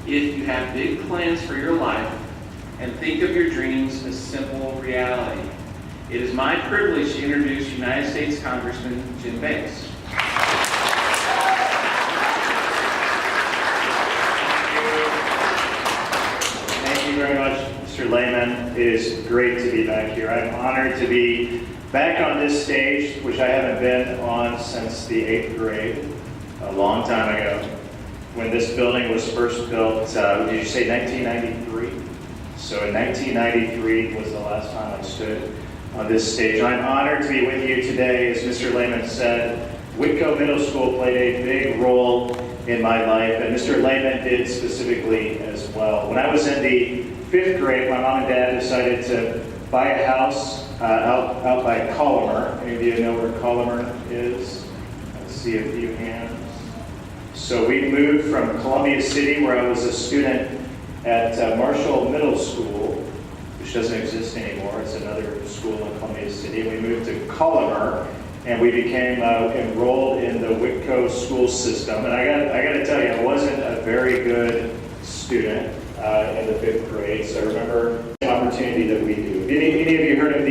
if you have big plans for your life and think of your dreams as simple reality. It is my privilege to introduce United States Congressman Jim Bank. Thank you very much, Mr. Lehman. It is great to be back here. I'm honored to be back on this stage, which I haven't been on since the 8th grade, a long time ago, when this building was first built. Did you say 1993? So in 1993 was the last time I stood on this stage. I'm honored to be with you today. As Mr. Lehman said, Whitko Middle School played a big role in my life, and Mr. Lehman did specifically as well. When I was in the 5th grade, my mom and dad decided to buy a house out by Collimer. Any of you know where Collimer is? I see a few hands. So we moved from Columbia City, where I was a student at Whitko Middle School, which doesn't exist anymore. It's another school in Columbia City. We moved to Collimer, and we became enrolled in the Whitko school system. And I got to tell you, I wasn't a very good student in the 5th grade. So I remember the opportunity that we do. Any of you heard of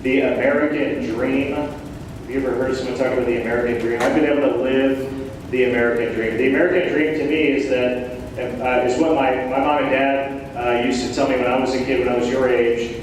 the American Dream? Have you ever heard someone talk about the American Dream? I've been able to live the American Dream. The American Dream to me is what my mom and dad used to tell me when I was a kid, when I was your age,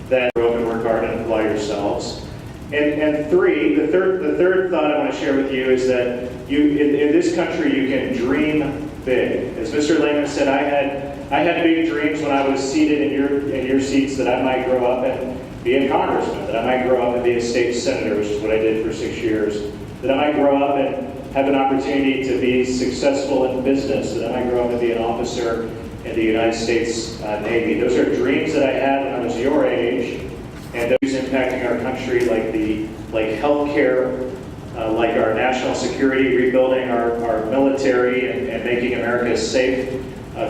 that grow up and work hard and apply yourselves. And the third thought I want to share with you is that in this country you can dream big. As Mr. Lehman said, I had big dreams when I was seated in your seats that I might grow up and be a congressman, that I might grow up and be a state senator, which is what I did for 6 years, that I might grow up and have an opportunity to be successful in business, that I might grow up and be an officer in the United States Navy. Those are dreams that I had when I was your age, and those impacting our country, like healthcare, like our national security, rebuilding our military, and making America safe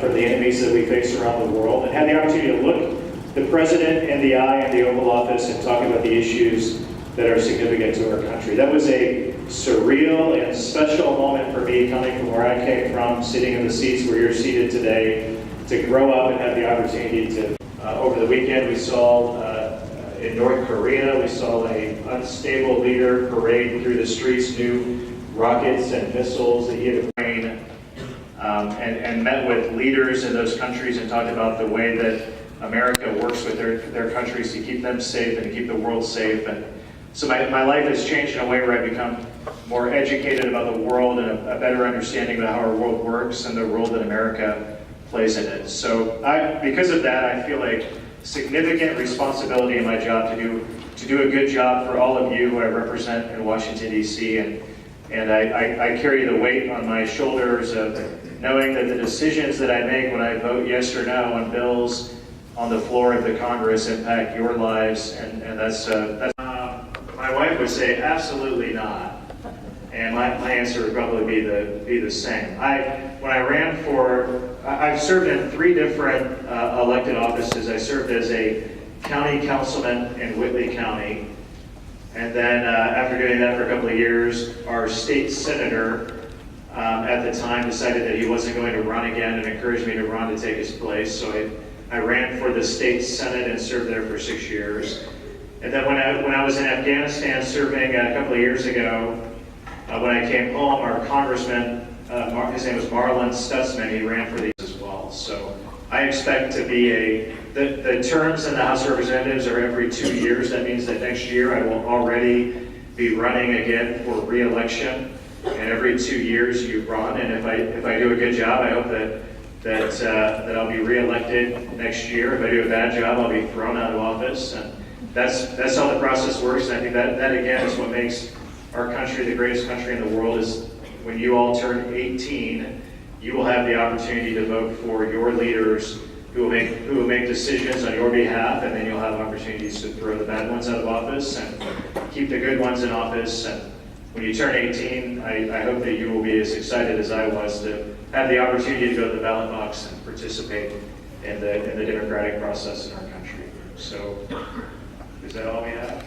from the enemies that we face around the world, and had the opportunity to look the president in the eye in the Oval Office and talk about the issues that are significant to our country. That was a surreal and special moment for me, coming from where I came from, sitting in the seats where you're seated today, to grow up and have the opportunity to. Over the weekend, we saw in North Korea, we saw an unstable leader parade through the streets, new rockets and missiles that he had trained, and met with leaders in those countries and talked about the way that America works with their countries to keep them safe and to keep the world safe. And so my life has changed in a way where I've become more educated about the world and a better understanding about how our world works and the role that America plays in it. So because of that, I feel like significant responsibility in my job to do a good job for all of you who I represent in Washington, D.C. And I carry the weight on my shoulders of knowing that the decisions that I make when I vote yes or no on bills on the floor of the Congress impact your lives, and that's my wife would say absolutely not, and my answer would probably be the same. When I ran I've served in 3 different elected offices. I served as a county councilman in Whitley County, and then after doing that for a couple of years, our state senator at the time decided that he wasn't going to run again and encouraged me to run to take his place. So I ran for the state senate and served there for 6 years. And then when I was in Afghanistan serving a couple of years ago, when I came home, our congressman, his name was Marlon Stutzman, he ran for these as well. So I expect to be the terms in the House of Representatives are every 2 years. That means that next year I will already be running again for re-election. And every 2 years you run, and if I do a good job, I hope that I'll be re-elected next year. If I do a bad job, I'll be thrown out of office. And that's how the process works. And I think that again is what makes our country the greatest country in the world. Is when you all turn 18, you will have the opportunity to vote for your leaders who will make decisions on your behalf, and then you'll have opportunities to throw the bad ones out of office and keep the good ones in office. And when you turn 18, I hope that you will be as excited as I was to have the opportunity to go to the ballot box and participate in the democratic process in our country. So, is that all we have?